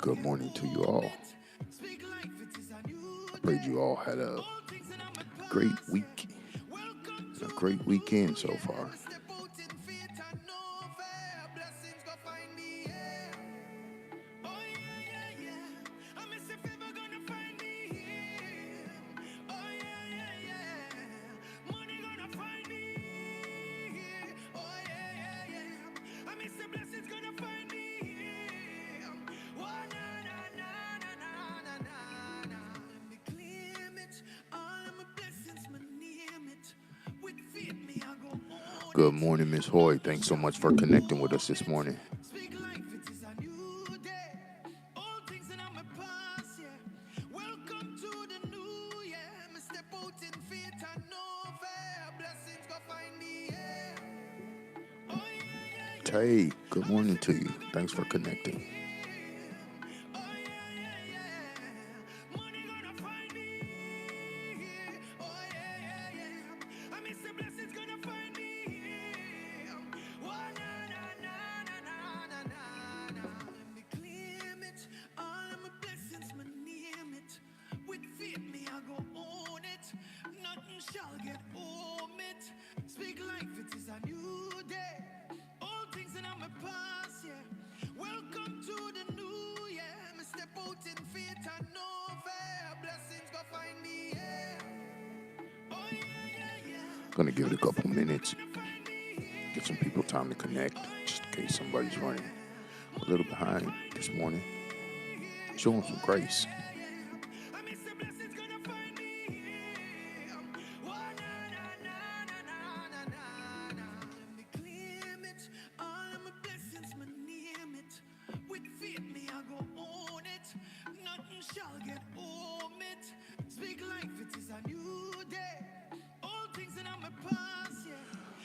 Good morning to you all. I prayed you all had a great week and a great weekend so far. Good morning, Miss Hoy. Thanks so much for connecting with us this morning. Tay, good morning to you. Thanks for connecting. Gonna give it a couple minutes, give some people time to connect, just in case somebody's running a little behind this morning. Show them some grace.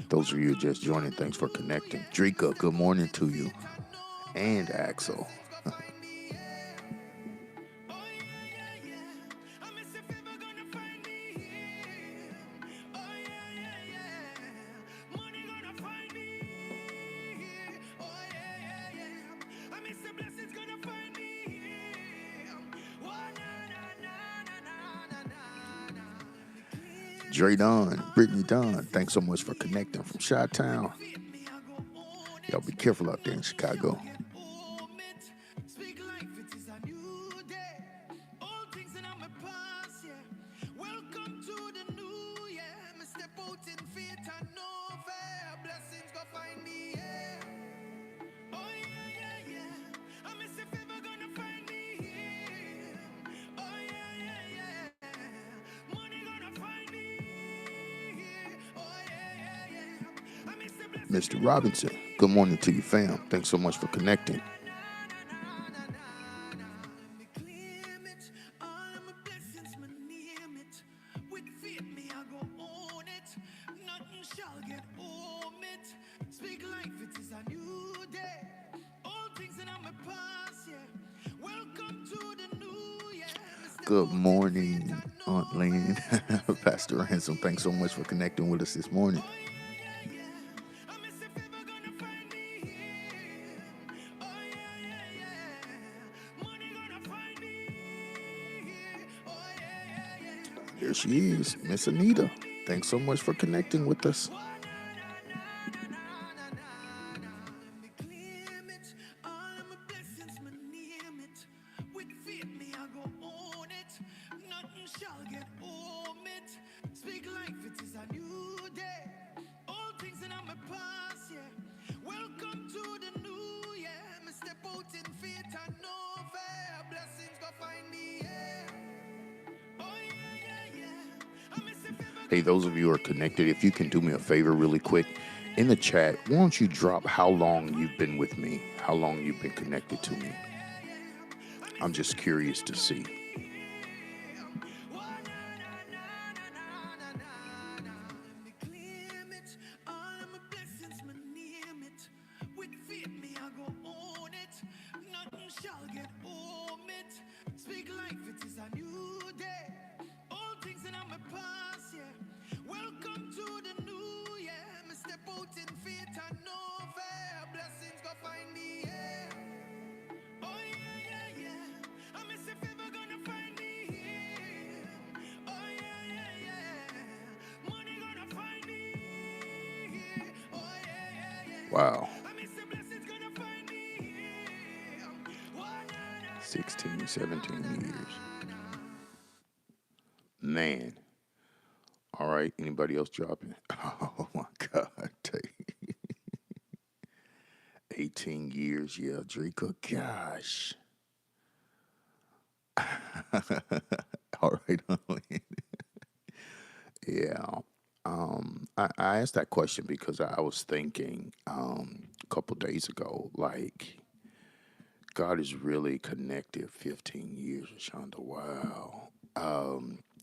Those of you just joining, thanks for connecting. Drika, good morning to you. And Axel. Dre Don, Brittany Don, thanks so much for connecting from Chi-Town. Y'all be careful out there in Chicago. Mr. Robinson, good morning to you, fam. Thanks so much for connecting. Good morning, Aunt Lynn. Pastor Ransom, thanks so much for connecting with us this morning. There she is, Miss Anita. Thanks so much for connecting with us. Hey, those of you who are connected, if you can do me a favor really quick, in the chat, why don't you drop how long you've been with me, how long you've been connected to me. I'm just curious to see. Wow. 16, 17 years. Man. All right. Anybody else dropping? Oh my God. 18 years. Yeah, Draco. Gosh. All right. Yeah. I asked that question because I was thinking a couple days ago, like, God is really connected 15 years, Shonda. Wow.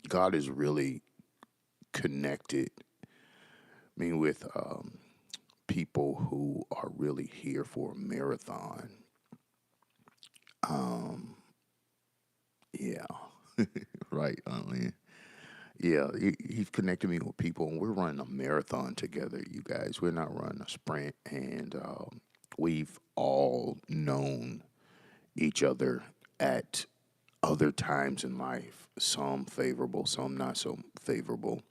God is really connected me with people who are really here for a marathon. Yeah. Right. I mean, yeah, he's connected me with people, and we're running a marathon together, you guys. We're not running a sprint, and we've all known each other at other times in life, some favorable, some not so favorable,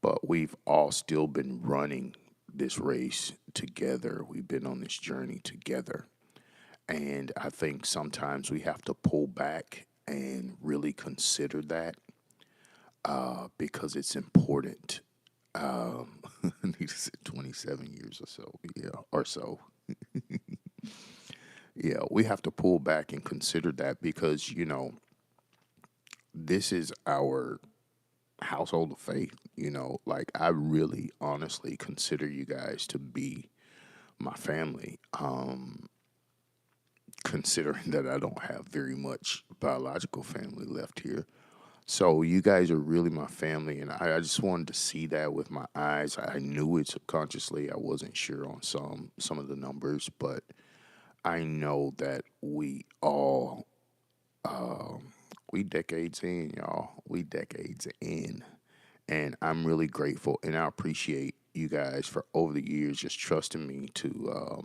but we've all still been running this race together. We've been on this journey together. And I think sometimes we have to pull back and really consider that because it's important. He said 27 years or so, yeah, or so. Yeah, we have to pull back and consider that because, this is our household of faith. Like I really honestly consider you guys to be my family. Considering that I don't have very much biological family left here. So you guys are really my family, and I just wanted to see that with my eyes. I knew it subconsciously. I wasn't sure on some of the numbers, but I know that we decades in, y'all. We decades in, and I'm really grateful, and I appreciate you guys for over the years just trusting me to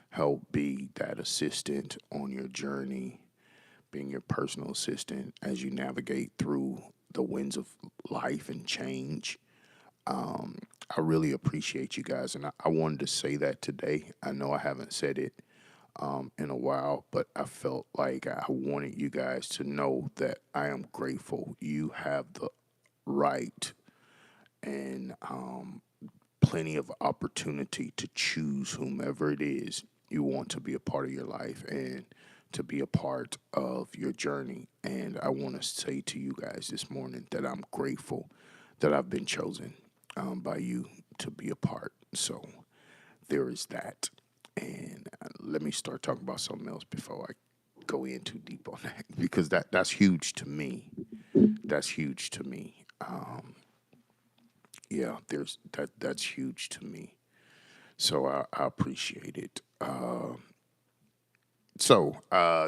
help be that assistant on your journey, being your personal assistant as you navigate through the winds of life and change. I really appreciate you guys, and I wanted to say that today. I know I haven't said it in a while, but I felt like I wanted you guys to know that I am grateful. You have the right and plenty of opportunity to choose whomever it is you want to be a part of your life and to be a part of your journey. And I want to say to you guys this morning that I'm grateful that I've been chosen by you to be a part. So there is that. And let me start talking about something else before I go in too deep on that because that's huge to me. That's huge to me. Yeah, that's huge to me. So I appreciate it.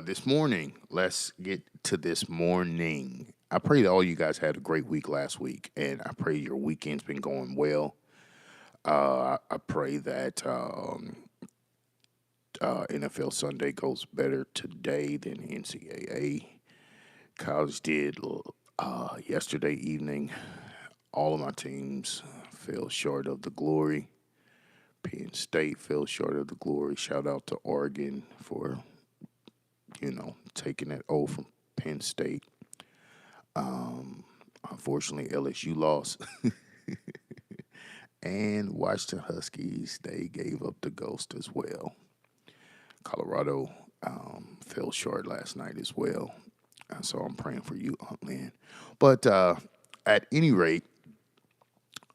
This morning, let's get to this morning. I pray that all you guys had a great week last week, and I pray your weekend's been going well. I pray that NFL Sunday goes better today than NCAA. College did yesterday evening. All of my teams fell short of the glory. Penn State fell short of the glory. Shout out to Oregon for, taking that O from Penn State. Unfortunately, LSU lost. And Washington Huskies, they gave up the ghost as well. Colorado fell short last night as well. So I'm praying for you, Lynn. But at any rate,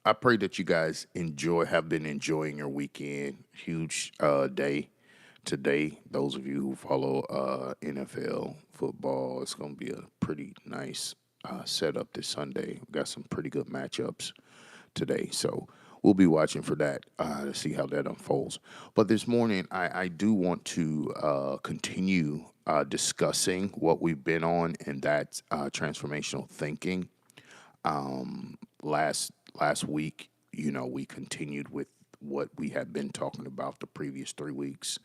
I pray that you guys have been enjoying your weekend. Huge day today. Those of you who follow NFL football, it's going to be a pretty nice setup this Sunday. We got some pretty good matchups today. So we'll be watching for that to see how that unfolds. But this morning, I do want to continue discussing what we've been on, and that's transformational thinking. Last week, we continued with what we had been talking about the previous 3 weeks.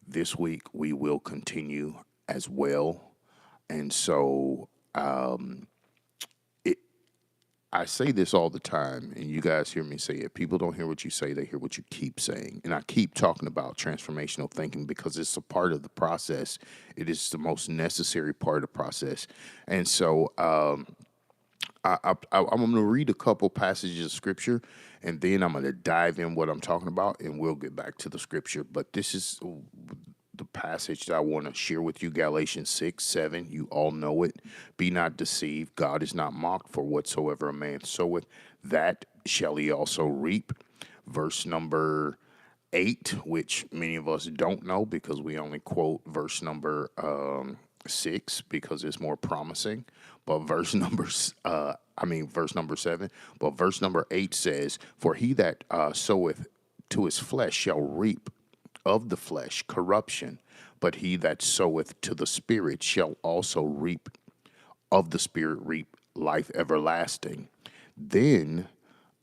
This week, we will continue as well. And so I say this all the time, and you guys hear me say it. People don't hear what you say, they hear what you keep saying. And I keep talking about transformational thinking because it's a part of the process. It is the most necessary part of the process. And so I'm going to read a couple passages of scripture, and then I'm going to dive in what I'm talking about, and we'll get back to the scripture. But this is the passage that I want to share with you, Galatians 6:7. You all know it. Be not deceived. God is not mocked, for whatsoever a man soweth, that shall he also reap. Verse number 8, which many of us don't know because we only quote verse number 6 because it's more promising. But verse number 7. But verse number 8 says, "For he that soweth to his flesh shall reap of the flesh corruption, but he that soweth to the Spirit shall also reap of the Spirit, reap life everlasting." Then,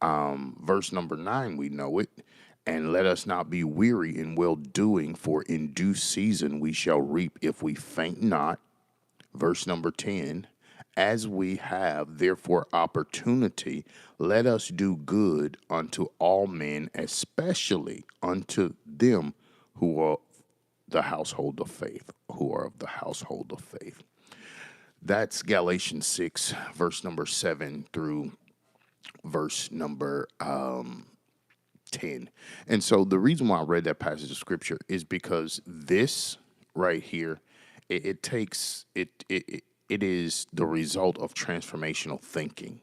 verse number 9, we know it. "And let us not be weary in well doing, for in due season we shall reap if we faint not." Verse number 10, "As we have therefore opportunity, let us do good unto all men, especially unto them who are the household of faith, who are of the household of faith." That's Galatians 6, verse number 7 through verse number 10. And so the reason why I read that passage of scripture is because this right here, it takes it is the result of transformational thinking.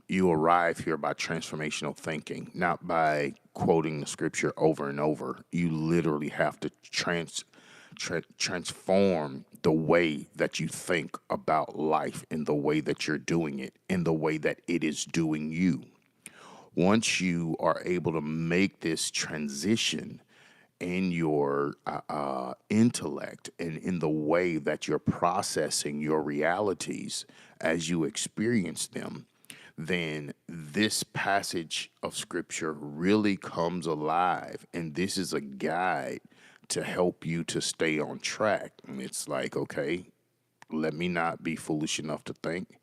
You arrive here by transformational thinking, not by quoting the scripture over and over. You literally have to transform the way that you think about life, in the way that you're doing it, in the way that it is doing you. Once you are able to make this transition in your intellect and in the way that you're processing your realities as you experience them, then this passage of scripture really comes alive. And this is a guide to help you to stay on track. And it's like, okay, let me not be foolish enough to think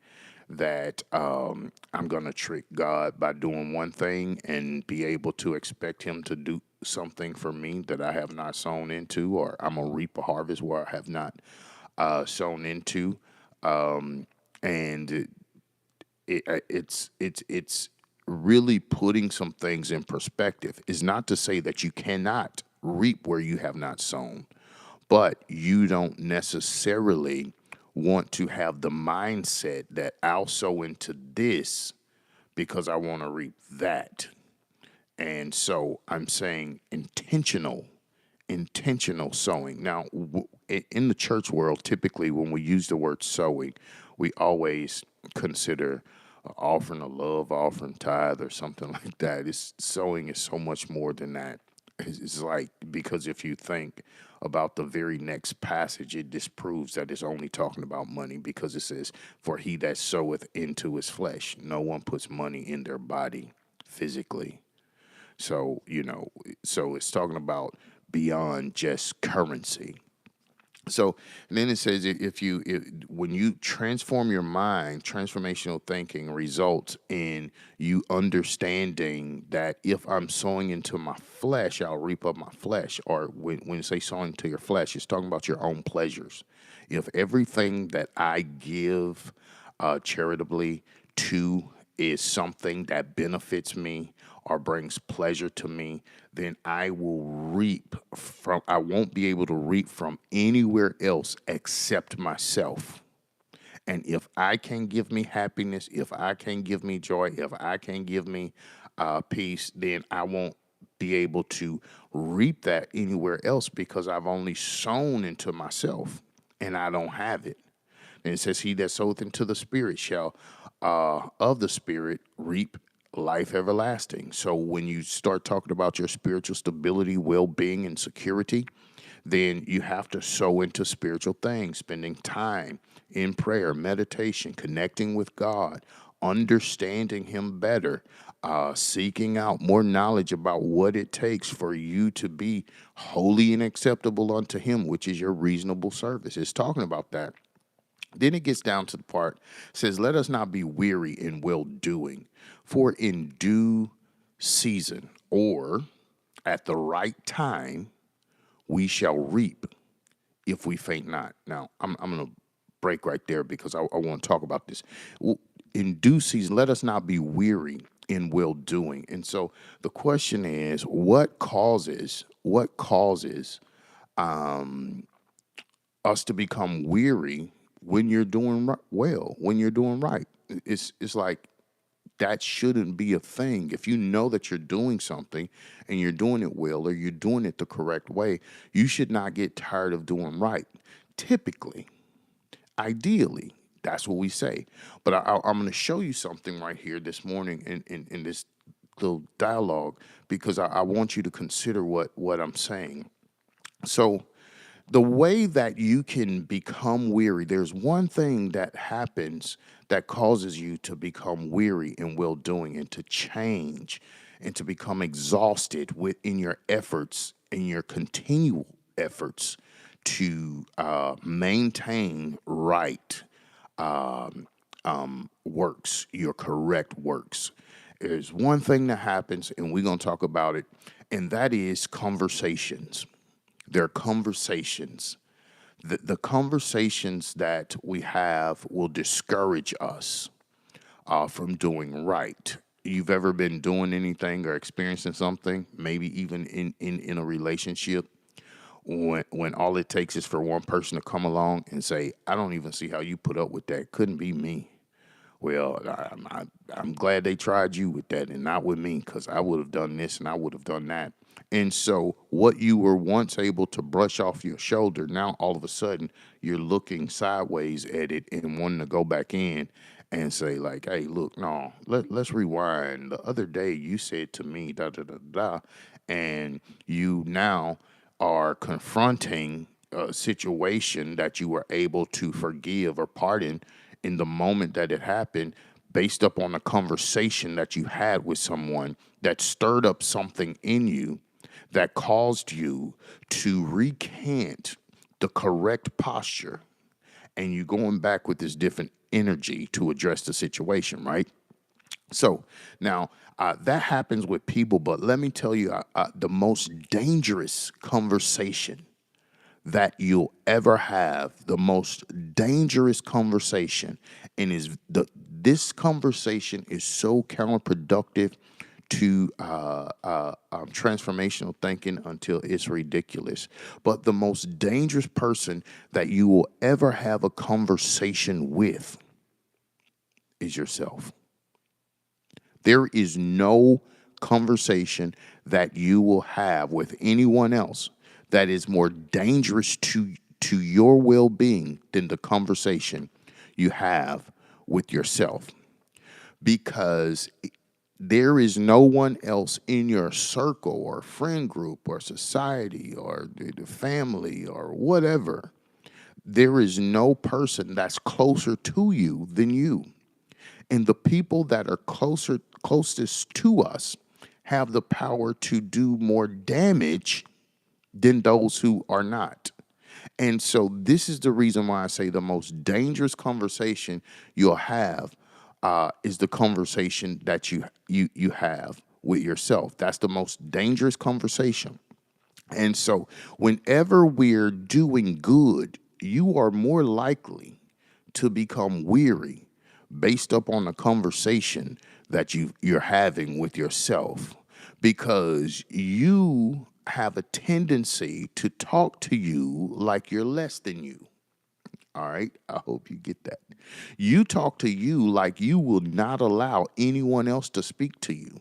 that I'm going to trick God by doing one thing and be able to expect him to do something for me that I have not sown into, or I'm going to reap a harvest where I have not sown into. And it's really putting some things in perspective. Is not to say that you cannot reap where you have not sown, but you don't necessarily want to have the mindset that I'll sow into this because I want to reap that. And so I'm saying intentional sowing. Now, in the church world, typically when we use the word sowing, we always consider offering a love offering, tithe, or something like that. Sowing is so much more than that. It's like, because if you think about the very next passage, it disproves that it's only talking about money, because it says, "For he that soweth into his flesh." No one puts money in their body physically. So, so it's talking about beyond just currency. So then it says, when you transform your mind, transformational thinking results in you understanding that if I'm sowing into my flesh, I'll reap of my flesh. Or when you say sowing to your flesh, it's talking about your own pleasures. If everything that I give charitably to is something that benefits me or brings pleasure to me, then I won't be able to reap from anywhere else except myself. And if I can give me happiness, if I can give me joy, if I can give me peace, then I won't be able to reap that anywhere else, because I've only sown into myself and I don't have it. And it says, "He that soweth into the Spirit shall of the Spirit reap life everlasting." So when you start talking about your spiritual stability, well-being, and security, then you have to sow into spiritual things, spending time in prayer, meditation, connecting with God, understanding him better, seeking out more knowledge about what it takes for you to be holy and acceptable unto him, which is your reasonable service. It's talking about that. Then it gets down to the part says, "Let us not be weary in well doing, for in due season or at the right time we shall reap if we faint not." Now, I'm going to break right there because I want to talk about this. In due season, let us not be weary in well doing. And so the question is, what causes us to become weary when you're doing well, when you're doing right? It's like that shouldn't be a thing. If you know that you're doing something and you're doing it well or you're doing it the correct way, you should not get tired of doing right. Typically, ideally, that's what we say. But I'm going to show you something right here this morning in this little dialogue because I want you to consider what I'm saying. So, the way that you can become weary, there's one thing that happens that causes you to become weary in well doing and to change and to become exhausted in your efforts, in your continual efforts to maintain right works, your correct works. There's one thing that happens, and we're going to talk about it, and that is conversations. There are conversations. The conversations that we have will discourage us from doing right. You've ever been doing anything or experiencing something, maybe even in a relationship, when all it takes is for one person to come along and say, "I don't even see how you put up with that. Couldn't be me." Well, I'm glad they tried you with that and not with me because I would have done this and I would have done that. And so, what you were once able to brush off your shoulder, now all of a sudden you're looking sideways at it and wanting to go back in and say, like, "Hey, look, no, let's rewind. The other day you said to me, da da da da," and you now are confronting a situation that you were able to forgive or pardon in the moment that it happened based upon a conversation that you had with someone that stirred up something in you that caused you to recant the correct posture and you going back with this different energy to address the situation, right? So now that happens with people, but let me tell you the most dangerous conversation that you'll ever have, the most dangerous conversation, and this conversation is so counterproductive to transformational thinking until it's ridiculous. But the most dangerous person that you will ever have a conversation with is yourself. There is no conversation that you will have with anyone else that is more dangerous to your well-being than the conversation you have with yourself, because there is no one else in your circle or friend group or society or the family or whatever. There is no person that's closer to you than you. And the people that are closest to us have the power to do more damage than those who are not. And so this is the reason why I say the most dangerous conversation you'll have is the conversation that you have with yourself. That's the most dangerous conversation. And so whenever we're doing good, you are more likely to become weary based upon the conversation that you're having with yourself, because you have a tendency to talk to you like you're less than you. All right. I hope you get that. You talk to you like you will not allow anyone else to speak to you.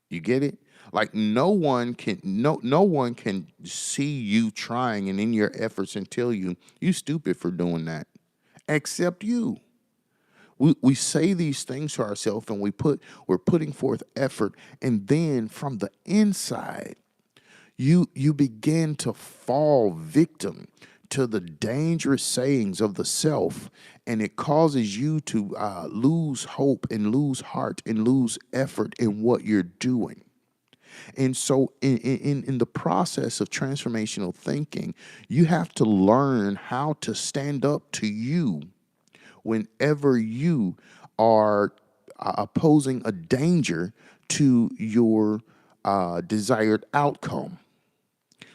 You get it? Like no one can see you trying and in your efforts and tell you stupid for doing that, except you. We say these things to ourselves and we're putting forth effort, and then from the inside you begin to fall victim to the dangerous sayings of the self, and it causes you to lose hope and lose heart and lose effort in what you're doing. And so, in the process of transformational thinking, you have to learn how to stand up to you whenever you are posing a danger to your desired outcome.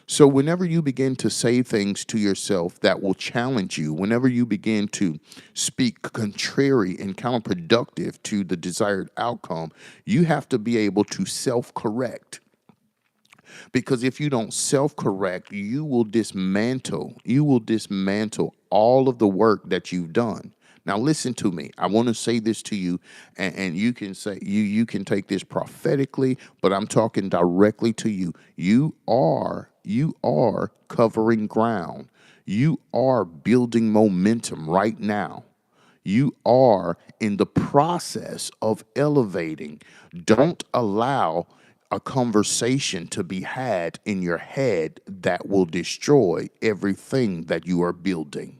So, whenever you begin to say things to yourself that will challenge you, whenever you begin to speak contrary and counterproductive to the desired outcome, you have to be able to self correct. Because if you don't self correct, you will dismantle all of the work that you've done. Now listen to me. I want to say this to you, and you can say you can take this prophetically, but I'm talking directly to you. You are covering ground. You are building momentum right now. You are in the process of elevating. Don't allow a conversation to be had in your head that will destroy everything that you are building.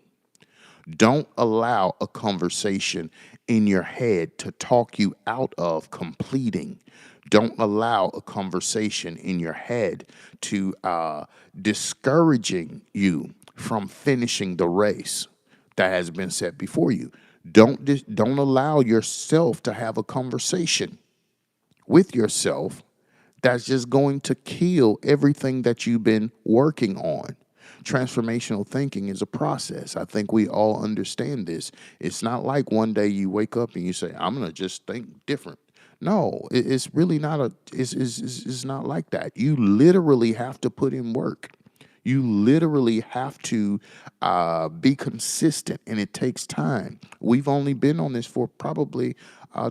Don't allow a conversation in your head to talk you out of completing. Don't allow a conversation in your head to discouraging you from finishing the race that has been set before you. Don't allow yourself to have a conversation with yourself that's just going to kill everything that you've been working on. Transformational thinking is a process. I think we all understand this. It's not like one day you wake up and you say, I'm going to just think different. No, it's really not it's not like that. You literally have to put in work. You literally have to be consistent, and it takes time. We've only been on this for probably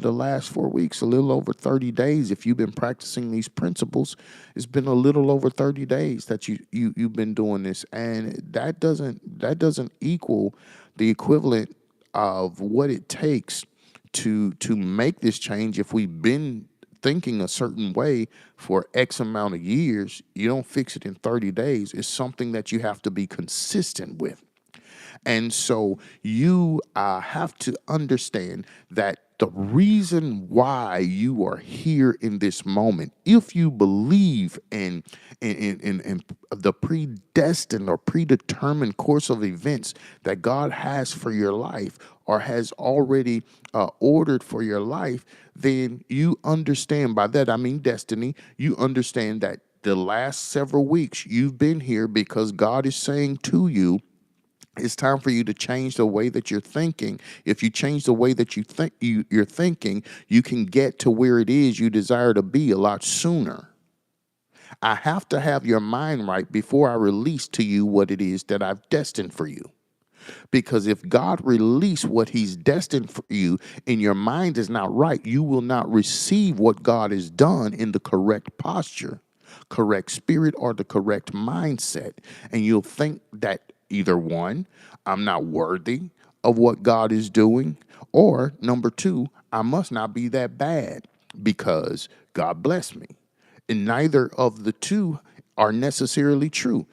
the last 4 weeks, a little over 30 days. If you've been practicing these principles, it's been a little over 30 days that you've been doing this, and that doesn't equal the equivalent of what it takes to make this change. If we've been thinking a certain way for X amount of years, you don't fix it in 30 days. It's something that you have to be consistent with. And so you have to understand that the reason why you are here in this moment, if you believe in the predestined or predetermined course of events that God has for your life or has already ordered for your life, then you understand, by that I mean destiny, you understand that the last several weeks you've been here because God is saying to you, it's time for you to change the way that you're thinking. If you change the way that you're thinking, you can get to where it is you desire to be a lot sooner. I have to have your mind right before I release to you what it is that I've destined for you. Because if God release what he's destined for you and your mind is not right, you will not receive what God has done in the correct posture, correct spirit, or the correct mindset. And you'll think that either one, I'm not worthy of what God is doing, or number two, I must not be that bad because God blessed me. And neither of the two are necessarily true,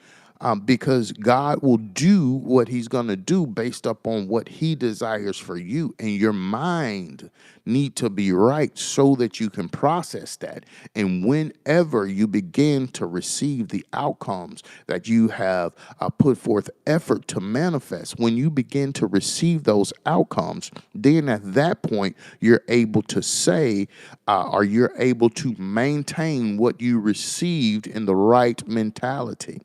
because God will do what he's going to do based upon what he desires for you. And your mind need to be right so that you can process that. And whenever you begin to receive the outcomes that you have put forth effort to manifest, when you begin to receive those outcomes, then at that point, you're able to say, or you're able to maintain what you received in the right mentality.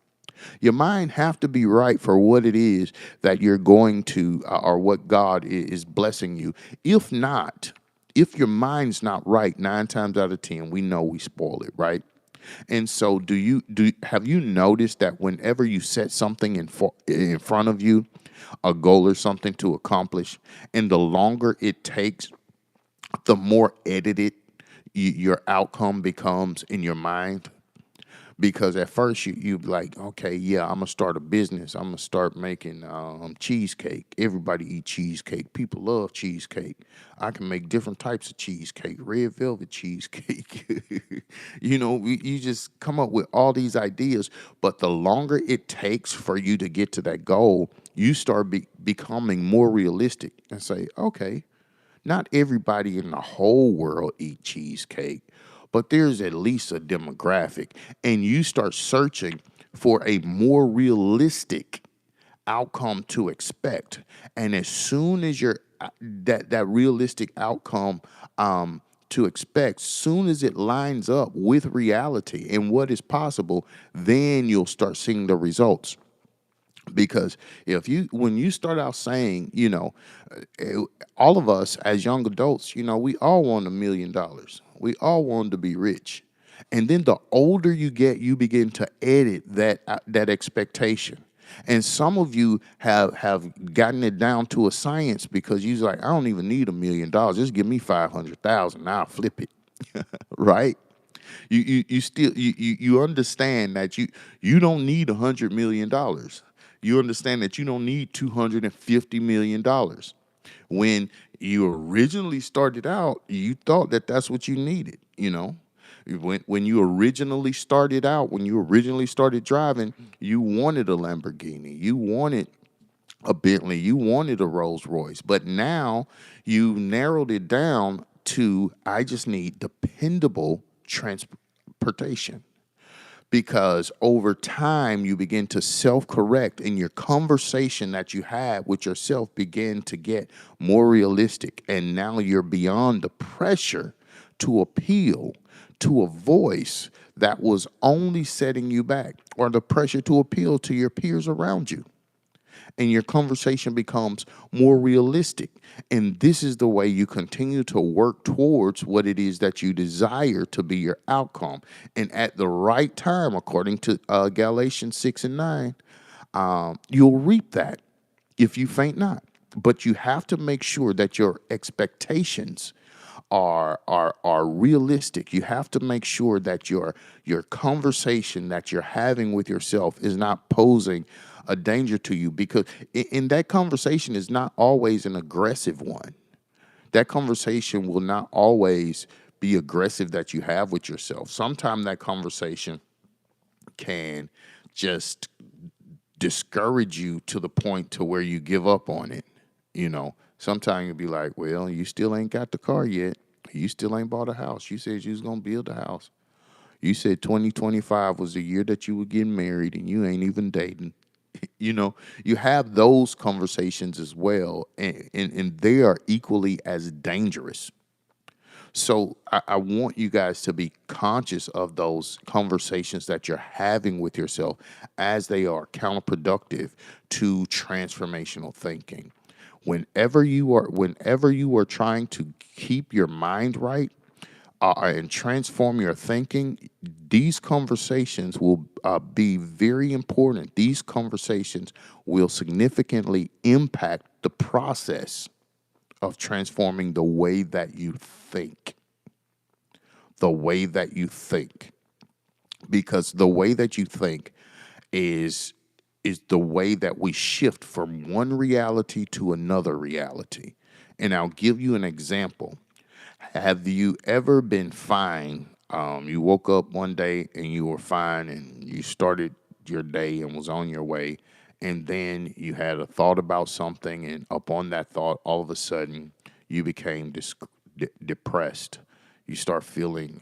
Your mind have to be right for what it is that you're going to, or what God is blessing you. If not, if your mind's not right, 9 times out of 10, we know we spoil it, right? And so, have you noticed that whenever you set something in front of you, a goal or something to accomplish, and the longer it takes, the more edited your outcome becomes in your mind? Because at first you be like, okay, yeah, I'm gonna start a business. I'm gonna start making cheesecake. Everybody eat cheesecake. People love cheesecake. I can make different types of cheesecake, red velvet cheesecake. You just come up with all these ideas. But the longer it takes for you to get to that goal, you start becoming more realistic and say, okay, not everybody in the whole world eat cheesecake, but there's at least a demographic, and you start searching for a more realistic outcome to expect. And as soon as you're that realistic outcome to expect, soon as it lines up with reality and what is possible, then you'll start seeing the results. Because if you when you start out saying, eh, all of us as young adults, we all want $1 million. We all want to be rich. And then the older you get, you begin to edit that expectation. And some of you have gotten it down to a science because you're like, I don't even need $1 million. Just give me 500,000. I'll flip it. Right? You understand that you don't need $100 million. You understand that you don't need $250 million. When you originally started out, you thought that that's what you needed. When you originally started out, when you originally started driving, you wanted a Lamborghini, you wanted a Bentley, you wanted a Rolls Royce. But now you narrowed it down to, I just need dependable transportation. Because over time you begin to self-correct, and your conversation that you had with yourself began to get more realistic, and now you're beyond the pressure to appeal to a voice that was only setting you back, or the pressure to appeal to your peers around you, and your conversation becomes more realistic. And this is the way you continue to work towards what it is that you desire to be your outcome. And at the right time, according to Galatians 6 and 9, you'll reap that if you faint not. But you have to make sure that your expectations are realistic. You have to make sure that your conversation that you're having with yourself is not posing a danger to you, because in that conversation is not always an aggressive one. That conversation will not always be aggressive that you have with yourself. Sometimes that conversation can just discourage you to the point to where you give up on it. Sometimes you'll be like, well, you still ain't got the car yet. You still ain't bought a house. You said you was going to build a house. You said 2025 was the year that you were getting married, and you ain't even dating. You have those conversations as well, and they are equally as dangerous. So I want you guys to be conscious of those conversations that you're having with yourself, as they are counterproductive to transformational thinking. Whenever you are trying to keep your mind right, and transform your thinking, these conversations will be very important. These conversations will significantly impact the process of transforming the way that you think. The way that you think. Because the way that you think is the way that we shift from one reality to another reality. And I'll give you an example. Have you ever been fine? You woke up one day and you were fine, and you started your day and was on your way, and then you had a thought about something, and upon that thought, all of a sudden, you became depressed. You start feeling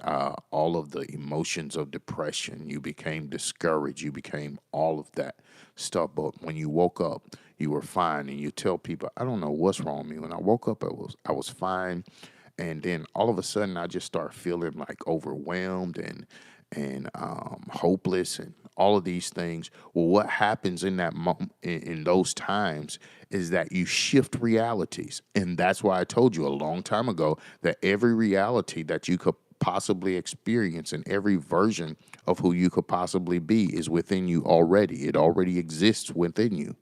all of the emotions of depression. You became discouraged. You became all of that stuff. But when you woke up, you were fine, and you tell people, "I don't know what's wrong with me. When I woke up, I was fine." And then all of a sudden, I just start feeling like overwhelmed and hopeless and all of these things. Well, what happens in that in those times is that you shift realities, and that's why I told you a long time ago that every reality that you could possibly experience, and every version of who you could possibly be, is within you already. It already exists within you.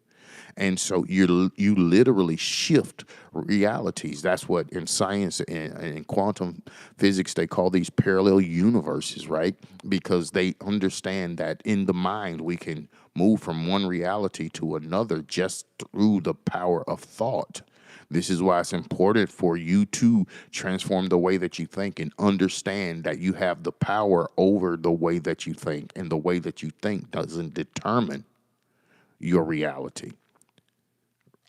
And so you literally shift realities. That's what in science and in quantum physics they call these parallel universes, right? Because they understand that in the mind we can move from one reality to another just through the power of thought. This is why it's important for you to transform the way that you think, and understand that you have the power over the way that you think, and the way that you think doesn't determine your reality,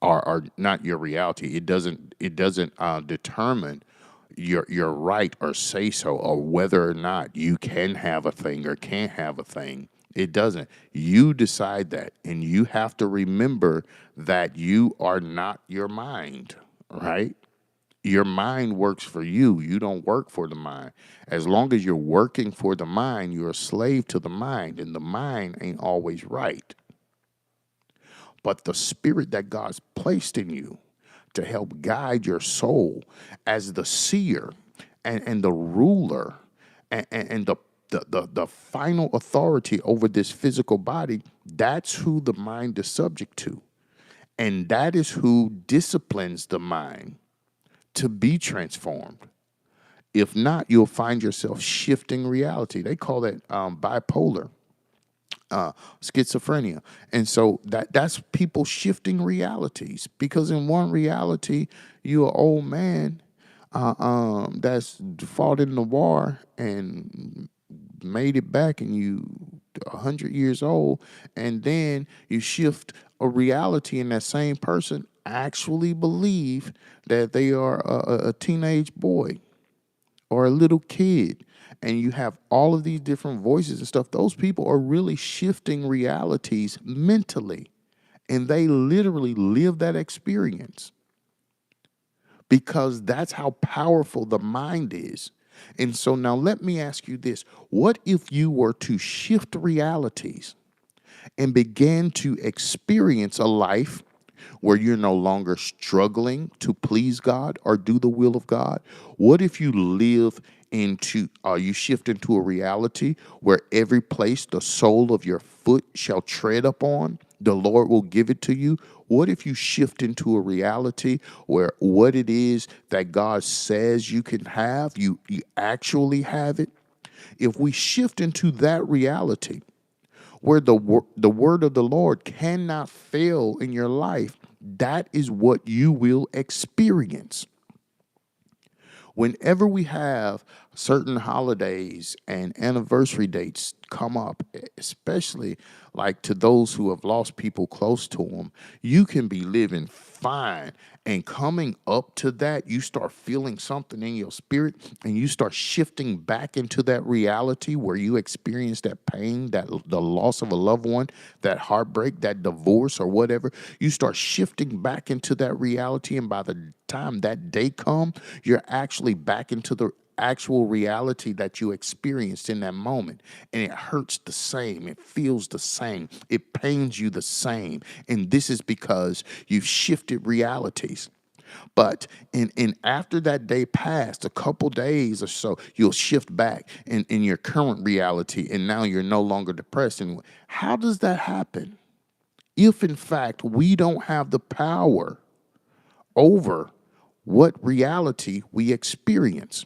or not your reality. It doesn't determine your right or say so, or whether or not you can have a thing or can't have a thing. It doesn't. You decide that, and you have to remember that you are not your mind, right? Your mind works for you. You don't work for the mind. As long as you're working for the mind, you're a slave to the mind, and the mind ain't always right. But the spirit that God's placed in you to help guide your soul as the seer and the ruler and the final authority over this physical body, that's who the mind is subject to. And that is who disciplines the mind to be transformed. If not, you'll find yourself shifting reality. They call that bipolar, schizophrenia. And so that's people shifting realities, because in one reality, you're an old man that's fought in the war and made it back, and you 100 years old, and then you shift a reality, and that same person actually believe that they are a teenage boy or a little kid, and you have all of these different voices and stuff. Those people are really shifting realities mentally, and they literally live that experience, because that's how powerful the mind is. And so now let me ask you this. What if you were to shift realities and begin to experience a life where you're no longer struggling to please God or do the will of God? What if you you shift into a reality where every place the sole of your foot shall tread upon, the Lord will give it to you? What if you shift into a reality where what it is that God says you can have, you actually have it? If we shift into that reality, where the word of the Lord cannot fail in your life, that is what you will experience. Whenever we have certain holidays and anniversary dates come up, especially like to those who have lost people close to them, you can be living fine. And coming up to that, you start feeling something in your spirit, and you start shifting back into that reality where you experience that pain, that the loss of a loved one, that heartbreak, that divorce or whatever. You start shifting back into that reality, and by the time that day comes, you're actually back into the actual reality that you experienced in that moment. And it hurts the same. It feels the same. It pains you the same. And this is because you've shifted realities. But in after that day passed, a couple days or so, you'll shift back in your current reality, and now you're no longer depressed. And how does that happen? If in fact we don't have the power over what reality we experience.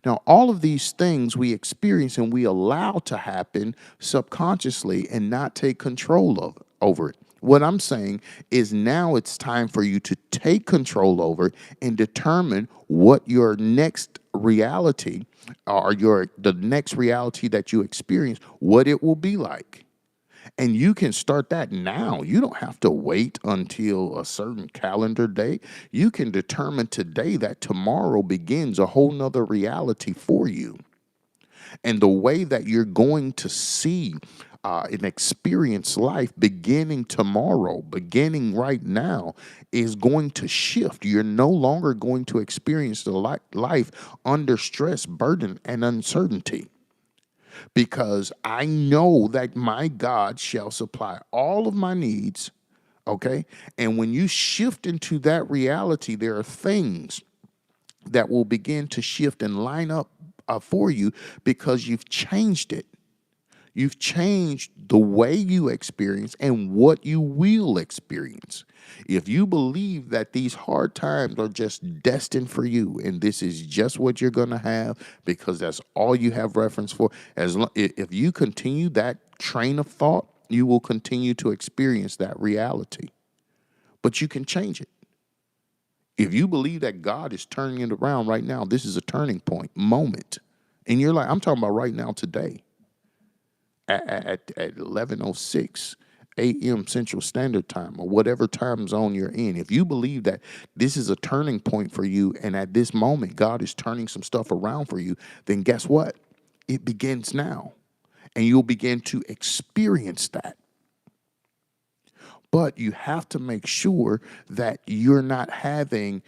Now, all of these things we experience and we allow to happen subconsciously and not take control of over it. What I'm saying is now it's time for you to take control over it and determine what your next reality or the next reality that you experience, what it will be like. And you can start that now. You don't have to wait until a certain calendar date. You can determine today that tomorrow begins a whole nother reality for you. And the way that you're going to see and experience life beginning tomorrow, beginning right now, is going to shift. You're no longer going to experience the life under stress, burden, and uncertainty, because I know that my God shall supply all of my needs. Okay. And when you shift into that reality, there are things that will begin to shift and line up for you, because you've changed it. You've changed the way you experience and what you will experience. If you believe that these hard times are just destined for you and this is just what you're going to have because that's all you have reference for, if you continue that train of thought, you will continue to experience that reality. But you can change it. If you believe that God is turning it around right now, this is a turning point moment. And you're like, I'm talking about right now today. At 11:06 a.m. Central Standard Time or whatever time zone you're in, if you believe that this is a turning point for you and at this moment God is turning some stuff around for you, then guess what? It begins now. And you'll begin to experience that. But you have to make sure that you're not having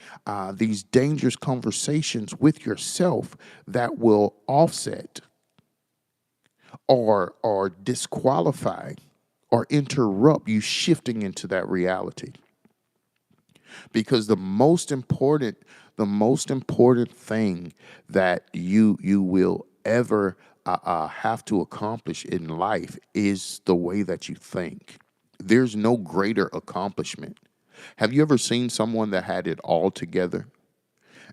these dangerous conversations with yourself that will offset or disqualify or interrupt you shifting into that reality. Because the most important thing that you will ever have to accomplish in life is the way that you think. There's no greater accomplishment. Have you ever seen someone that had it all together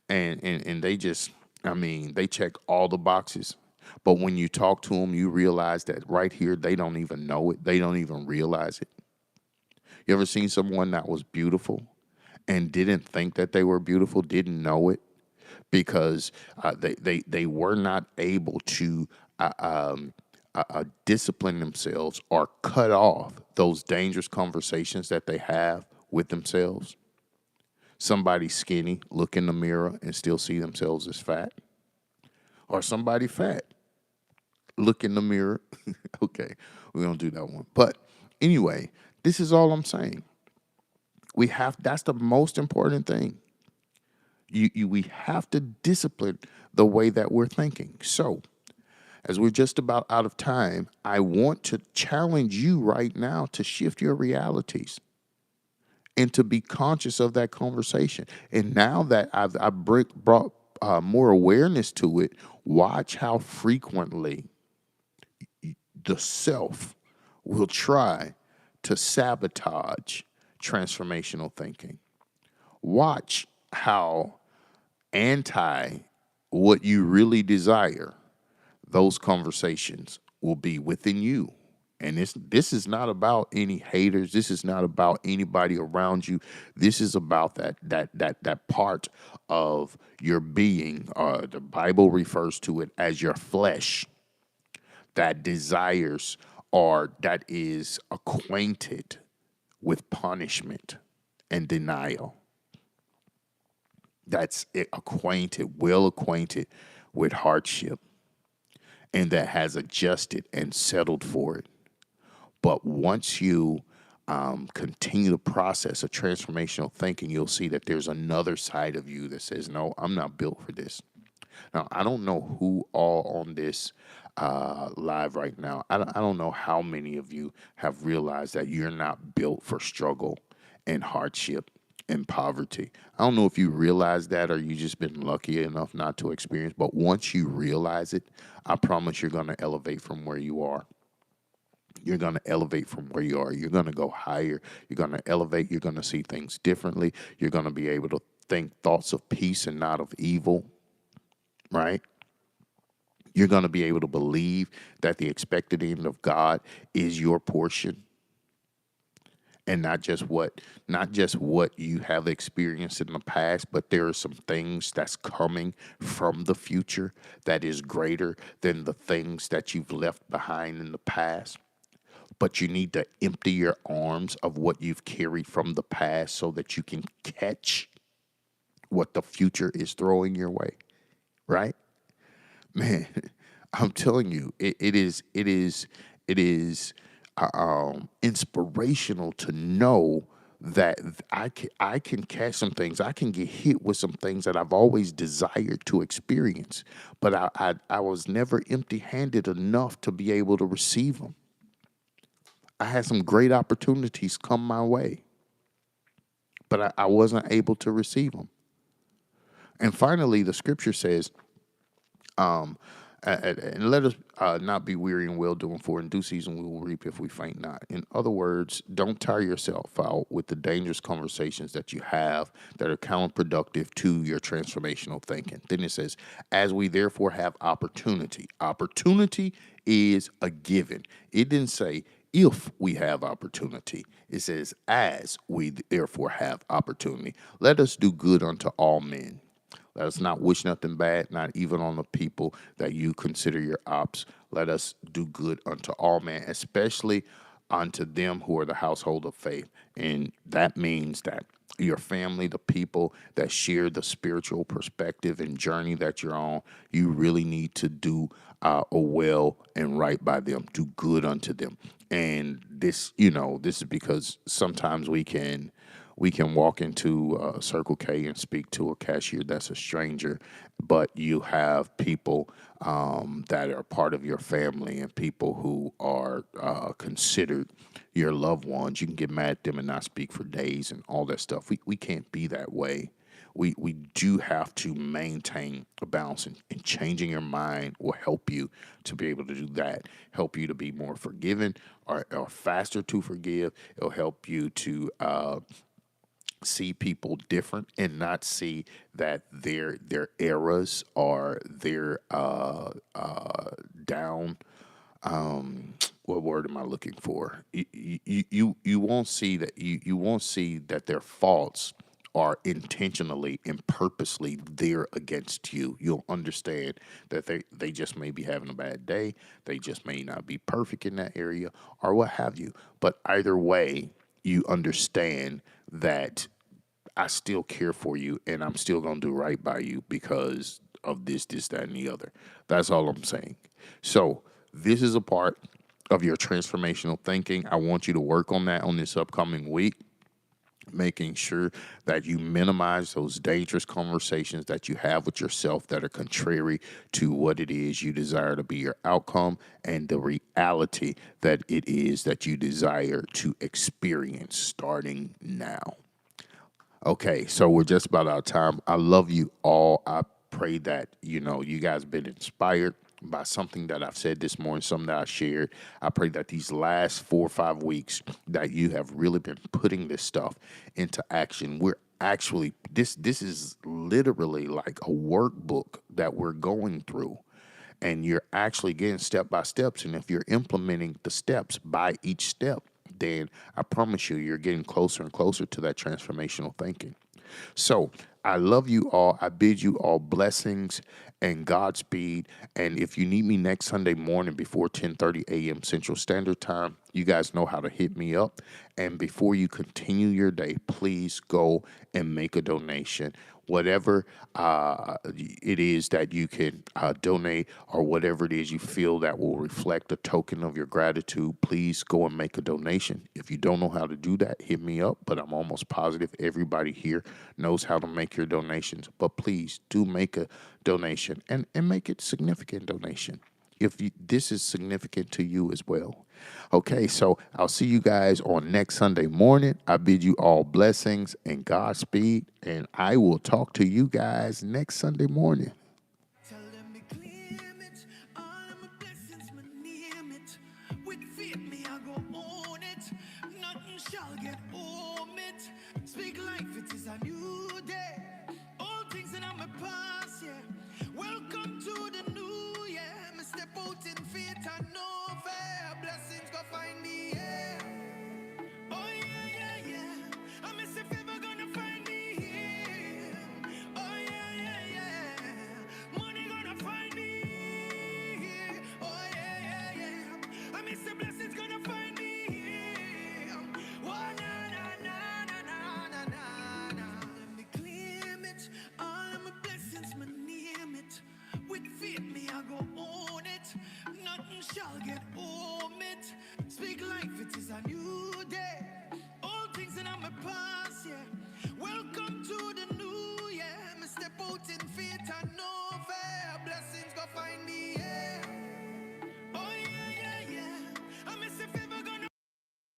and they just, I mean, they check all the boxes, but when you talk to them, you realize that right here they don't even know it. They don't even realize it. You ever seen someone that was beautiful and didn't think that they were beautiful, didn't know it because they were not able to discipline themselves or cut off those dangerous conversations that they have with themselves? Somebody skinny look in the mirror and still see themselves as fat, or somebody fat look in the mirror. Okay, we don't do that one. But anyway, this is all I'm saying. That's the most important thing. We have to discipline the way that we're thinking. So, as we're just about out of time, I want to challenge you right now to shift your realities and to be conscious of that conversation. And now that brought more awareness to it, watch how frequently the self will try to sabotage transformational thinking. Watch how anti what you really desire those conversations will be within you. And this is not about any haters. This is not about anybody around you. This is about that part of your being. The Bible refers to it as your flesh that desires or that is acquainted with punishment and denial. That's well acquainted with hardship, and that has adjusted and settled for it. But once you continue the process of transformational thinking, you'll see that there's another side of you that says, no, I'm not built for this. Now, I don't know who all on this live right now. I don't know how many of you have realized that you're not built for struggle and hardship and poverty. I don't know if you realize that or you just been lucky enough not to experience, but once you realize it, I promise you're going to elevate from where you are. You're going to elevate from where you are. You're going to go higher. You're going to elevate. You're going to see things differently. You're going to be able to think thoughts of peace and not of evil, right? You're going to be able to believe that the expected end of God is your portion, and not just what you have experienced in the past, but there are some things that's coming from the future that is greater than the things that you've left behind in the past. But you need to empty your arms of what you've carried from the past so that you can catch what the future is throwing your way, right? Man, I'm telling you, it is inspirational to know that I can catch some things. I can get hit with some things that I've always desired to experience, but I was never empty-handed enough to be able to receive them. I had some great opportunities come my way, but I wasn't able to receive them. And finally, the scripture says, and let us not be weary in well doing, for in due season we will reap if we faint not. In other words, don't tire yourself out with the dangerous conversations that you have that are counterproductive to your transformational thinking. Then it says, as we therefore have opportunity. Opportunity is a given. It didn't say if we have opportunity. It says, as we therefore have opportunity, let us do good unto all men. Let us not wish nothing bad, not even on the people that you consider your ops. Let us do good unto all men, especially unto them who are the household of faith. And that means that your family, the people that share the spiritual perspective and journey that you're on, you really need to do a well and right by them, do good unto them. And this, this is because sometimes we can walk into Circle K and speak to a cashier that's a stranger, but you have people that are part of your family and people who are considered your loved ones. You can get mad at them and not speak for days and all that stuff. We can't be that way. We do have to maintain a balance, and changing your mind will help you to be able to do that, help you to be more forgiving or faster to forgive. It'll help you to see people different and not see that their eras or their down what word am I looking for? You won't see that you won't see that their faults are intentionally and purposely there against you. You'll understand that they just may be having a bad day. They just may not be perfect in that area or what have you. But either way, you understand that I still care for you and I'm still going to do right by you because of this, that, and the other. That's all I'm saying. So, this is a part of your transformational thinking. I want you to work on that on this upcoming week, making sure that you minimize those dangerous conversations that you have with yourself that are contrary to what it is you desire to be your outcome and the reality that it is that you desire to experience starting now. Okay, so we're just about out of time. I love you all. I pray that, you guys been inspired by something that I've said this morning, something that I shared. I pray that these last 4 or 5 weeks that you have really been putting this stuff into action. We're actually this is literally like a workbook that we're going through, and you're actually getting step by steps. And if you're implementing the steps by each step, then I promise you, you're getting closer and closer to that transformational thinking. So I love you all. I bid you all blessings and Godspeed. And if you need me next Sunday morning before 10:30 a.m. Central Standard Time, you guys know how to hit me up. And before you continue your day, please go and make a donation. Whatever it is that you can donate, or whatever it is you feel that will reflect a token of your gratitude, please go and make a donation. If you don't know how to do that, hit me up. But I'm almost positive everybody here knows how to make your donations. But please do make a donation, and make it significant donation if this is significant to you as well. Okay, so I'll see you guys on next Sunday morning. I bid you all blessings and Godspeed, and I will talk to you guys next Sunday morning. Tell them me claim it, all of my blessings, my name it. With faith, me I go own it. Nothing shall get home it. Speak